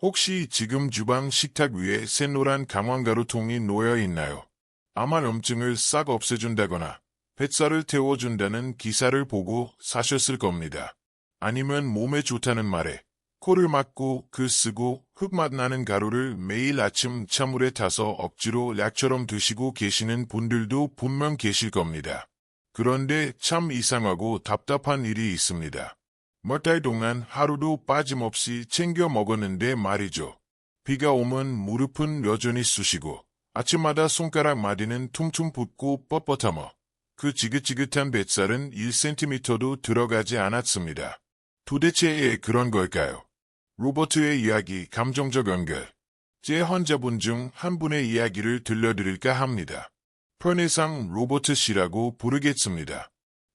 혹시 지금 주방 식탁 위에 샛노란 강황가루 통이 놓여 있나요? 아마 염증을 싹 없애준다거나 뱃살을 태워준다는 기사를 보고 사셨을 겁니다. 아니면 몸에 좋다는 말에 코를 막고 쓰고 흙맛 나는 가루를 매일 아침 찬물에 타서 억지로 약처럼 드시고 계시는 분들도 분명 계실 겁니다. 그런데 참 이상하고 답답한 일이 있습니다. 몇 달 동안 하루도 빠짐없이 챙겨 먹었는데 말이죠. 비가 오면 무릎은 여전히 쑤시고 아침마다 손가락 마디는 퉁퉁 붓고 뻣뻣하며 그 지긋지긋한 뱃살은 1cm도 들어가지 않았습니다. 도대체 왜 그런 걸까요? 로버트의 이야기 감정적 연결. 제 환자분 중 한 분의 이야기를 들려드릴까 합니다. 편의상 로버트 씨라고 부르겠습니다.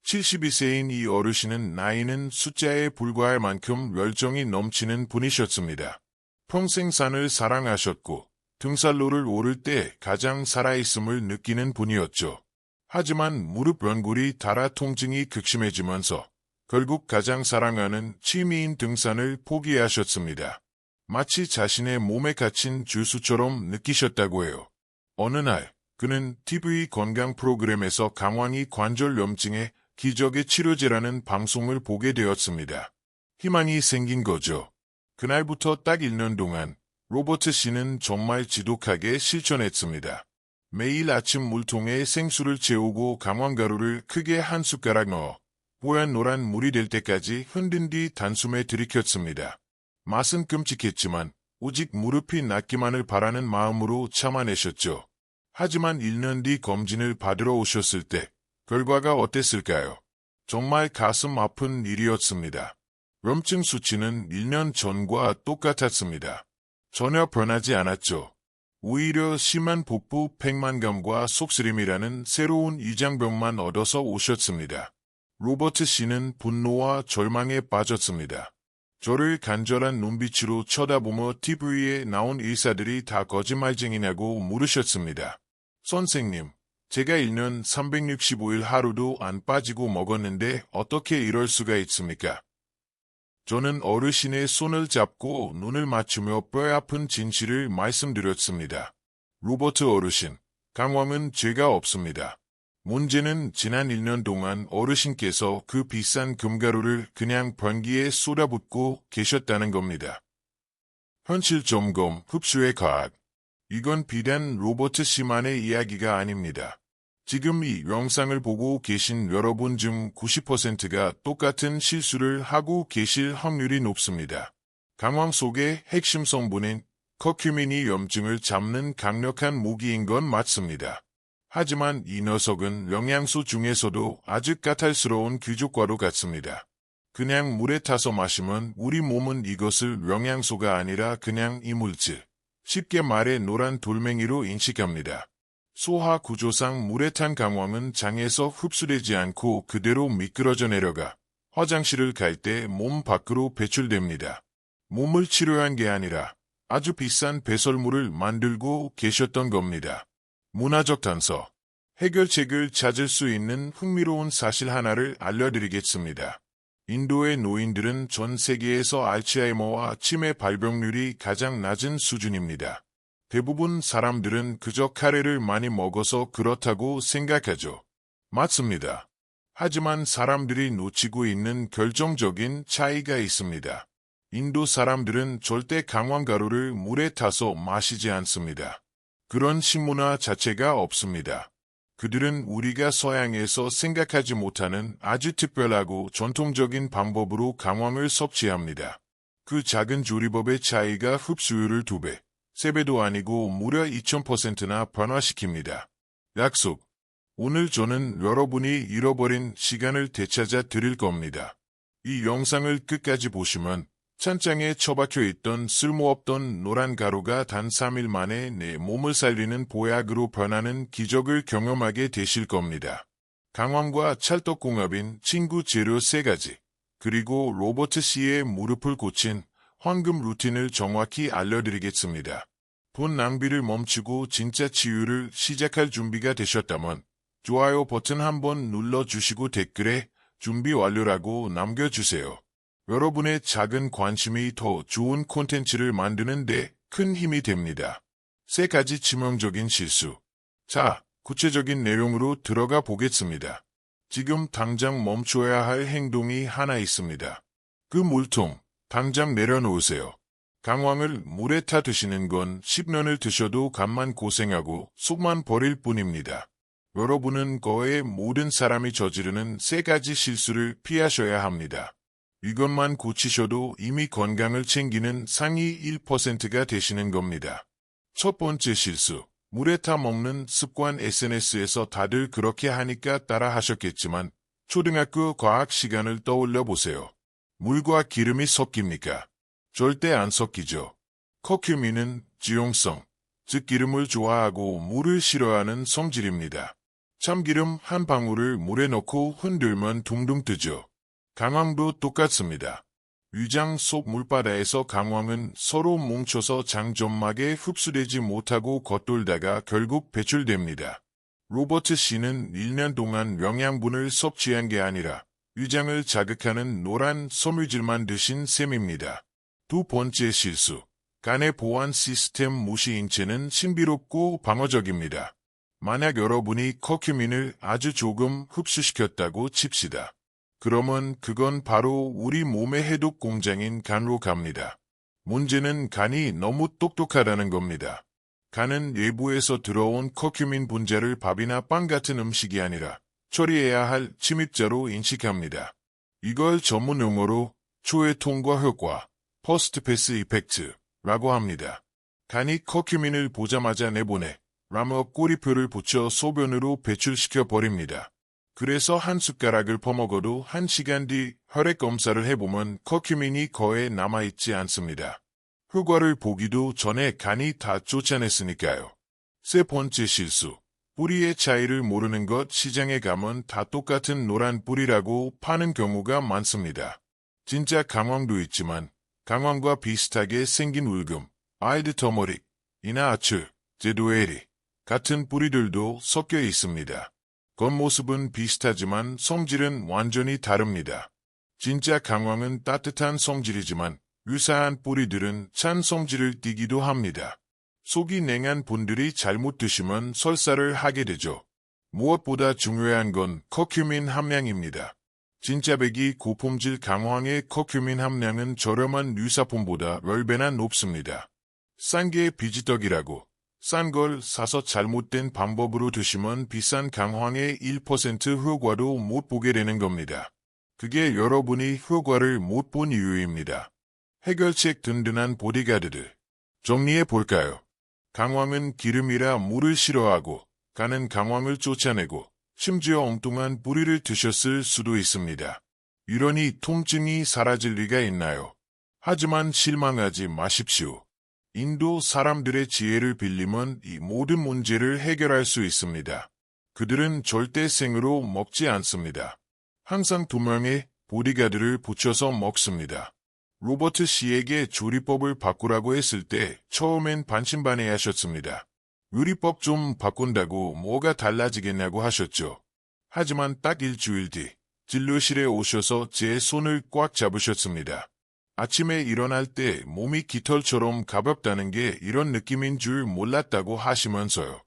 72세인 이 어르신은 나이는 숫자에 불과할 만큼 열정이 넘치는 분이셨습니다. 평생 산을 사랑하셨고 등산로를 오를 때 가장 살아있음을 느끼는 분이었죠. 하지만 무릎 연골이 닳아 통증이 극심해지면서 결국 가장 사랑하는 취미인 등산을 포기하셨습니다. 마치 자신의 몸에 갇힌 죄수처럼 느끼셨다고 해요. 어느 날 그는 TV 건강 프로그램에서 강황이 관절 염증의 기적의 치료제라는 방송을 보게 되었습니다. 희망이 생긴 거죠. 그날부터 딱 1년 동안 로버트 씨는 정말 지독하게 실천했습니다. 매일 아침 물통에 생수를 채우고 강황가루를 크게 한 숟가락 넣어 뽀얀 노란 물이 될 때까지 흔든 뒤 단숨에 들이켰습니다. 맛은 끔찍했지만 오직 무릎이 낫기만을 바라는 마음으로 참아내셨죠. 하지만 1년 뒤 검진을 받으러 오셨을 때 결과가 어땠을까요? 정말 가슴 아픈 일이었습니다. 염증 수치는 1년 전과 똑같았습니다. 전혀 변하지 않았죠. 오히려 심한 복부 팽만감과 속쓰림이라는 새로운 이장병만 얻어서 오셨습니다. 로버트 씨는 분노와 절망에 빠졌습니다. 저를 간절한 눈빛으로 쳐다보며 TV에 나온 의사들이 다 거짓말쟁이냐고 물으셨습니다. 선생님, 제가 1년 365일 하루도 안 빠지고 먹었는데 어떻게 이럴 수가 있습니까? 저는 어르신의 손을 잡고 눈을 맞추며 뼈아픈 진실을 말씀드렸습니다. 로버트 어르신, 강황은 죄가 없습니다. 문제는 지난 1년 동안 어르신께서 그 비싼 금가루를 그냥 변기에 쏟아붓고 계셨다는 겁니다. 현실 점검, 흡수의 과학. 이건 비단 로버트 씨만의 이야기가 아닙니다. 지금 이 영상을 보고 계신 여러분 중 90%가 똑같은 실수를 하고 계실 확률이 높습니다. 강황 속의 핵심 성분인 커큐민이 염증을 잡는 강력한 무기인 건 맞습니다. 하지만 이 녀석은 영양소 중에서도 아주 까탈스러운 귀족과도 같습니다. 그냥 물에 타서 마시면 우리 몸은 이것을 영양소가 아니라 그냥 이물질, 쉽게 말해 노란 돌멩이로 인식합니다. 소화 구조상 물에 탄 강황은 장에서 흡수되지 않고 그대로 미끄러져 내려가 화장실을 갈 때 몸 밖으로 배출됩니다. 몸을 치료한 게 아니라 아주 비싼 배설물을 만들고 계셨던 겁니다. 문화적 단서. 해결책을 찾을 수 있는 흥미로운 사실 하나를 알려드리겠습니다. 인도의 노인들은 전 세계에서 알츠하이머와 치매 발병률이 가장 낮은 수준입니다. 대부분 사람들은 그저 카레를 많이 먹어서 그렇다고 생각하죠. 맞습니다. 하지만 사람들이 놓치고 있는 결정적인 차이가 있습니다. 인도 사람들은 절대 강황가루를 물에 타서 마시지 않습니다. 그런 식문화 자체가 없습니다. 그들은 우리가 서양에서 생각하지 못하는 아주 특별하고 전통적인 방법으로 강황을 섭취합니다. 그 작은 조리법의 차이가 흡수율을 2배, 3배도 아니고 무려 2000%나 변화시킵니다. 약속. 오늘 저는 여러분이 잃어버린 시간을 되찾아 드릴 겁니다. 이 영상을 끝까지 보시면 찬장에 처박혀 있던 쓸모없던 노란 가루가 단 3일 만에 내 몸을 살리는 보약으로 변하는 기적을 경험하게 되실 겁니다. 강황과 찰떡궁합인 친구 재료 3가지, 그리고 로버트 씨의 무릎을 고친 황금 루틴을 정확히 알려드리겠습니다. 돈 낭비를 멈추고 진짜 치유를 시작할 준비가 되셨다면 좋아요 버튼 한번 눌러주시고 댓글에 준비 완료라고 남겨주세요. 여러분의 작은 관심이 더 좋은 콘텐츠를 만드는 데 큰 힘이 됩니다. 3가지 치명적인 실수. 자, 구체적인 내용으로 들어가 보겠습니다. 지금 당장 멈춰야 할 행동이 하나 있습니다. 그 물통, 당장 내려놓으세요. 강황을 물에 타 드시는 건 10년을 드셔도 간만 고생하고 속만 버릴 뿐입니다. 여러분은 거의 모든 사람이 저지르는 3가지 실수를 피하셔야 합니다. 이것만 고치셔도 이미 건강을 챙기는 상위 1%가 되시는 겁니다. 첫 번째 실수, 물에 타 먹는 습관. SNS에서 다들 그렇게 하니까 따라 하셨겠지만 초등학교 과학 시간을 떠올려 보세요. 물과 기름이 섞입니까? 절대 안 섞이죠. 커큐민은 지용성, 즉 기름을 좋아하고 물을 싫어하는 성질입니다. 참기름 한 방울을 물에 넣고 흔들면 둥둥 뜨죠. 강황도 똑같습니다. 위장 속 물바다에서 강황은 서로 뭉쳐서 장점막에 흡수되지 못하고 겉돌다가 결국 배출됩니다. 로버트 씨는 1년 동안 영양분을 섭취한 게 아니라 위장을 자극하는 노란 섬유질만 드신 셈입니다. 두 번째 실수. 간의 보안 시스템 무시. 인체는 신비롭고 방어적입니다. 만약 여러분이 커큐민을 아주 조금 흡수시켰다고 칩시다. 그러면 그건 바로 우리 몸의 해독 공장인 간으로 갑니다. 문제는 간이 너무 똑똑하다는 겁니다. 간은 외부에서 들어온 커큐민 분자를 밥이나 빵 같은 음식이 아니라 처리해야 할 침입자로 인식합니다. 이걸 전문 용어로 초회 통과 효과, 퍼스트 패스 이펙트라고 합니다. 간이 커큐민을 보자마자 내보내 라며 꼬리표를 붙여 소변으로 배출시켜 버립니다. 그래서 한 숟가락을 퍼먹어도 1시간 뒤 혈액 검사를 해보면 커큐민이 거의 남아있지 않습니다. 효과를 보기도 전에 간이 다 쫓아냈으니까요. 세 번째 실수. 뿌리의 차이를 모르는 것. 시장에 가면 다 똑같은 노란 뿌리라고 파는 경우가 많습니다. 진짜 강황도 있지만 강황과 비슷하게 생긴 울금, 아이드 터머릭, 이나 아추, 제도에리 같은 뿌리들도 섞여 있습니다. 겉모습은 비슷하지만 성질은 완전히 다릅니다. 진짜 강황은 따뜻한 성질이지만 유사한 뿌리들은 찬 성질을 띠기도 합니다. 속이 냉한 분들이 잘못 드시면 설사를 하게 되죠. 무엇보다 중요한 건 커큐민 함량입니다. 진짜 배기 고품질 강황의 커큐민 함량은 저렴한 유사품보다 10배나 높습니다. 싼 게 비지떡이라고. 싼 걸 사서 잘못된 방법으로 드시면 비싼 강황의 1% 효과도 못 보게 되는 겁니다. 그게 여러분이 효과를 못 본 이유입니다. 해결책 든든한 보디가드들. 정리해 볼까요? 강황은 기름이라 물을 싫어하고 간은 강황을 쫓아내고 심지어 엉뚱한 뿌리를 드셨을 수도 있습니다. 이러니 통증이 사라질 리가 있나요? 하지만 실망하지 마십시오. 인도 사람들의 지혜를 빌리면 이 모든 문제를 해결할 수 있습니다. 그들은 절대 생으로 먹지 않습니다. 항상 2명의 보디가드를 붙여서 먹습니다. 로버트 씨에게 조리법을 바꾸라고 했을 때 처음엔 반신반의하셨습니다. 요리법 좀 바꾼다고 뭐가 달라지겠냐고 하셨죠. 하지만 딱 일주일 뒤 진료실에 오셔서 제 손을 꽉 잡으셨습니다. 아침에 일어날 때 몸이 깃털처럼 가볍다는 게 이런 느낌인 줄 몰랐다고 하시면서요.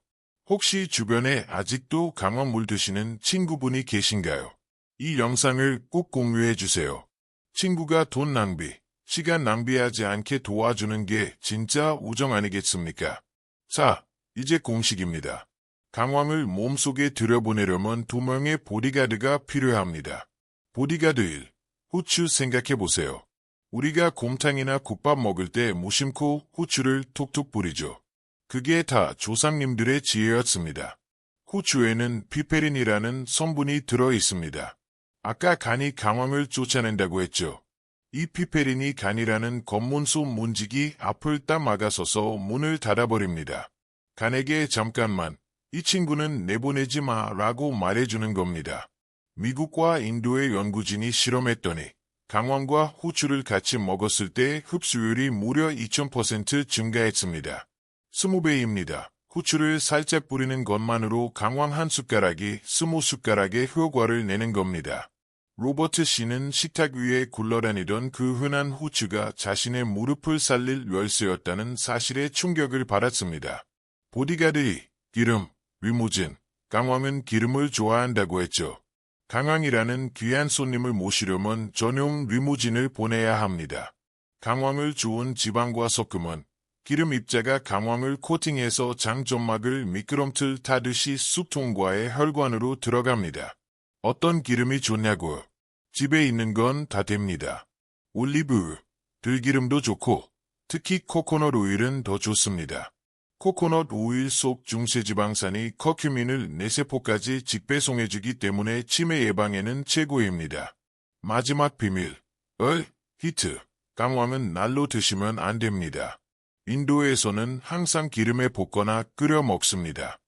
혹시 주변에 아직도 강황물 드시는 친구분이 계신가요? 이 영상을 꼭 공유해 주세요. 친구가 돈 낭비, 시간 낭비하지 않게 도와주는 게 진짜 우정 아니겠습니까? 자, 이제 공식입니다. 강황을 몸속에 들여보내려면 2명의 보디가드가 필요합니다. 보디가드 1. 후추 생각해 보세요. 우리가 곰탕이나 국밥 먹을 때 무심코 후추를 톡톡 뿌리죠. 그게 다 조상님들의 지혜였습니다. 후추에는 피페린이라는 성분이 들어 있습니다. 아까 간이 강황을 쫓아낸다고 했죠. 이 피페린이 간이라는 검문소 문지기 앞을 딱 막아서서 문을 닫아버립니다. 간에게 잠깐만, 이 친구는 내보내지 마라고 말해주는 겁니다. 미국과 인도의 연구진이 실험했더니 강황과 후추를 같이 먹었을 때 흡수율이 무려 2000% 증가했습니다. 20배입니다. 후추를 살짝 뿌리는 것만으로 강황 한 숟가락이 20숟가락의 효과를 내는 겁니다. 로버트 씨는 식탁 위에 굴러다니던 그 흔한 후추가 자신의 무릎을 살릴 열쇠였다는 사실에 충격을 받았습니다. 보디가드이 기름, 리무진, 강왕은 기름을 좋아한다고 했죠. 강왕이라는 귀한 손님을 모시려면 전용 리무진을 보내야 합니다. 강왕을 주운 지방과 섞으면 기름 입자가 강왕을 코팅해서 장점막을 미끄럼틀 타듯이 쑥통과의 혈관으로 들어갑니다. 어떤 기름이 좋냐고요? 집에 있는 건 다 됩니다. 올리브유, 들기름도 좋고 특히 코코넛 오일은 더 좋습니다. 코코넛 오일 속 중세지방산이 커큐민을 뇌세포까지 직배송해주기 때문에 치매 예방에는 최고입니다. 마지막 비밀, 히트. 강황은 날로 드시면 안 됩니다. 인도에서는 항상 기름에 볶거나 끓여 먹습니다.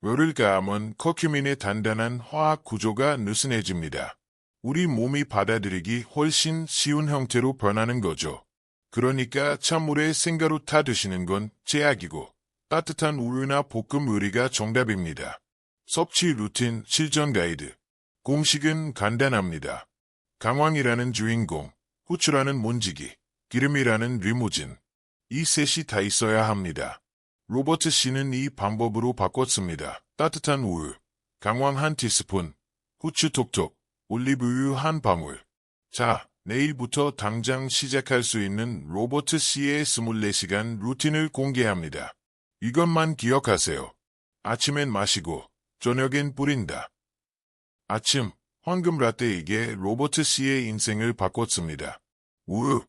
열을 가하면 커큐민의 단단한 화학 구조가 느슨해집니다. 우리 몸이 받아들이기 훨씬 쉬운 형태로 변하는 거죠. 그러니까 찬물에 생가루 타 드시는 건 제약이고 따뜻한 우유나 볶음 요리가 정답입니다. 섭취 루틴 실전 가이드. 공식은 간단합니다. 강황이라는 주인공, 후추라는 문지기, 기름이라는 리무진. 이 셋이 다 있어야 합니다. 로버트 씨는 이 방법으로 바꿨습니다. 따뜻한 우유, 강황 한 티스푼, 후추 톡톡, 올리브유 한 방울. 자, 내일부터 당장 시작할 수 있는 로버트 씨의 24시간 루틴을 공개합니다. 이것만 기억하세요. 아침엔 마시고 저녁엔 뿌린다. 아침, 황금 라떼. 이게 로버트 씨의 인생을 바꿨습니다. 우유,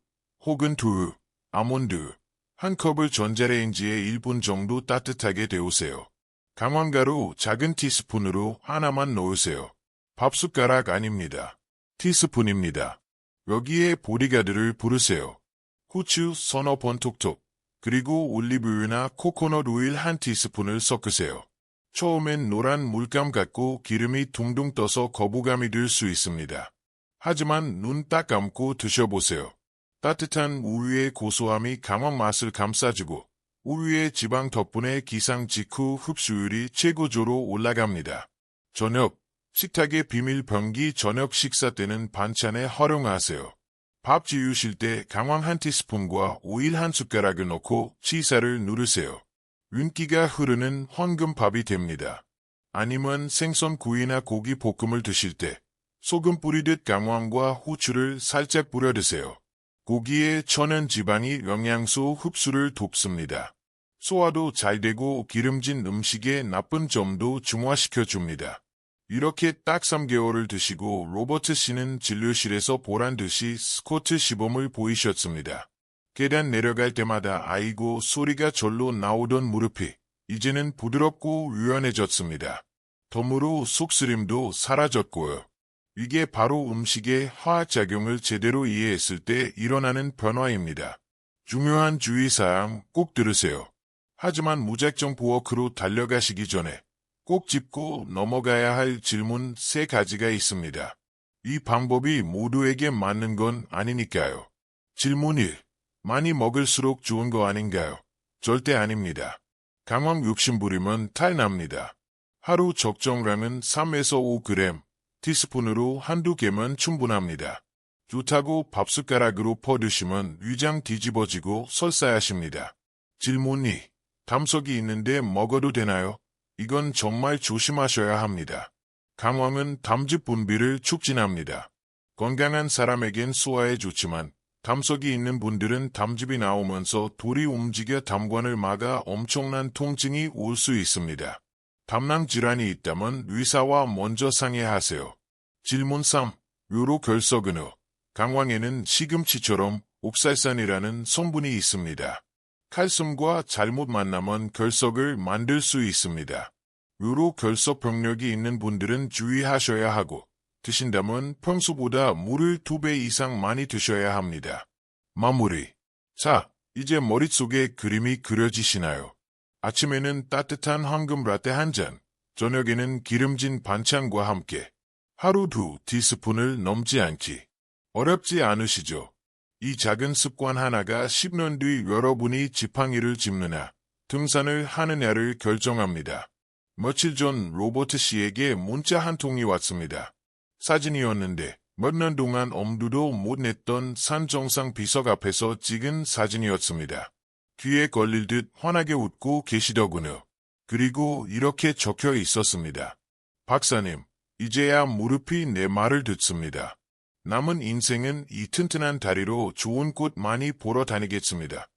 혹은 두유, 아몬드, 한 컵을 전자레인지에 1분 정도 따뜻하게 데우세요. 강황가루 작은 티스푼으로 하나만 넣으세요. 밥숟가락 아닙니다. 티스푼입니다. 여기에 보디가드를 부르세요. 후추 서너 번 톡톡, 그리고 올리브유나 코코넛 오일 한 티스푼을 섞으세요. 처음엔 노란 물감 같고 기름이 둥둥 떠서 거부감이 들 수 있습니다. 하지만 눈 딱 감고 드셔보세요. 따뜻한 우유의 고소함이 강황 맛을 감싸주고 우유의 지방 덕분에 기상 직후 흡수율이 최고조로 올라갑니다. 저녁, 식탁의 비밀 병기. 저녁 식사 때는 반찬에 활용하세요. 밥 지우실 때 강황 한 티스푼과 오일 한 숟가락을 넣고 치사를 누르세요. 윤기가 흐르는 황금밥이 됩니다. 아니면 생선 구이나 고기 볶음을 드실 때 소금 뿌리듯 강황과 후추를 살짝 뿌려 드세요. 고기의 천연 지방이 영양소 흡수를 돕습니다. 소화도 잘 되고 기름진 음식의 나쁜 점도 중화시켜줍니다. 이렇게 딱 3개월을 드시고 로버트 씨는 진료실에서 보란듯이 스쿼트 시범을 보이셨습니다. 계단 내려갈 때마다 아이고 소리가 절로 나오던 무릎이 이제는 부드럽고 유연해졌습니다. 덤으로 속쓰림도 사라졌고요. 이게 바로 음식의 화학작용을 제대로 이해했을 때 일어나는 변화입니다. 중요한 주의사항 꼭 들으세요. 하지만 무작정 부엌으로 달려가시기 전에 꼭 짚고 넘어가야 할 질문 3가지가 있습니다. 이 방법이 모두에게 맞는 건 아니니까요. 질문 1. 많이 먹을수록 좋은 거 아닌가요? 절대 아닙니다. 강황 욕심 부리면 탈 납니다. 하루 적정량은 3에서 5g, 티스푼으로 한두 개면 충분합니다. 좋다고 밥숟가락으로 퍼드시면 위장 뒤집어지고 설사하십니다. 질문 2. 담석이 있는데 먹어도 되나요? 이건 정말 조심하셔야 합니다. 강황은 담즙 분비를 촉진합니다. 건강한 사람에겐 소화에 좋지만 담석이 있는 분들은 담즙이 나오면서 돌이 움직여 담관을 막아 엄청난 통증이 올 수 있습니다. 담낭 질환이 있다면 의사와 먼저 상의하세요. 질문 3. 요로 결석은요. 강황에는 시금치처럼 옥살산이라는 성분이 있습니다. 칼슘과 잘못 만나면 결석을 만들 수 있습니다. 요로 결석 병력이 있는 분들은 주의하셔야 하고 드신다면 평소보다 물을 2배 이상 많이 드셔야 합니다. 마무리. 자, 이제 머릿속에 그림이 그려지시나요? 아침에는 따뜻한 황금 라떼 한 잔, 저녁에는 기름진 반찬과 함께 하루 2티스푼을 넘지 않기. 어렵지 않으시죠? 이 작은 습관 하나가 10년 뒤 여러분이 지팡이를 짚느냐, 등산을 하느냐를 결정합니다. 며칠 전 로버트 씨에게 문자 한 통이 왔습니다. 사진이었는데 몇 년 동안 엄두도 못 냈던 산 정상 비석 앞에서 찍은 사진이었습니다. 귀에 걸릴 듯 환하게 웃고 계시더군요. 그리고 이렇게 적혀 있었습니다. 박사님, 이제야 무릎이 내 말을 듣습니다. 남은 인생은 이 튼튼한 다리로 좋은 꽃 많이 보러 다니겠습니다.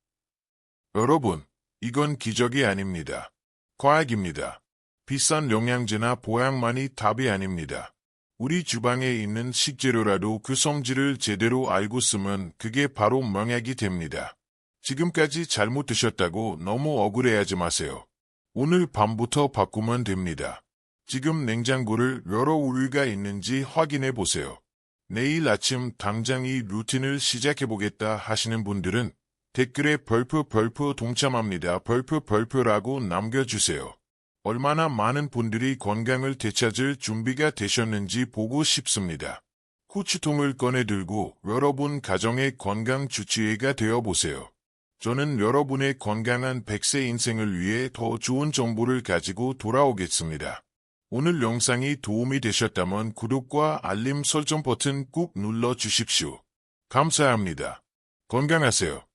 여러분, 이건 기적이 아닙니다. 과학입니다. 비싼 영양제나 보양만이 답이 아닙니다. 우리 주방에 있는 식재료라도 그 성질을 제대로 알고 쓰면 그게 바로 명약이 됩니다. 지금까지 잘못 드셨다고 너무 억울해하지 마세요. 오늘 밤부터 바꾸면 됩니다. 지금 냉장고를 열어 우유가 있는지 확인해 보세요. 내일 아침 당장 이 루틴을 시작해보겠다 하시는 분들은 댓글에 벌프 동참합니다. 벌프라고 남겨주세요. 얼마나 많은 분들이 건강을 되찾을 준비가 되셨는지 보고 싶습니다. 후추통을 꺼내 들고 여러분 가정의 건강 주치의가 되어보세요. 저는 여러분의 건강한 100세 인생을 위해 더 좋은 정보를 가지고 돌아오겠습니다. 오늘 영상이 도움이 되셨다면 구독과 알림 설정 버튼 꾹 눌러주십시오. 감사합니다. 건강하세요.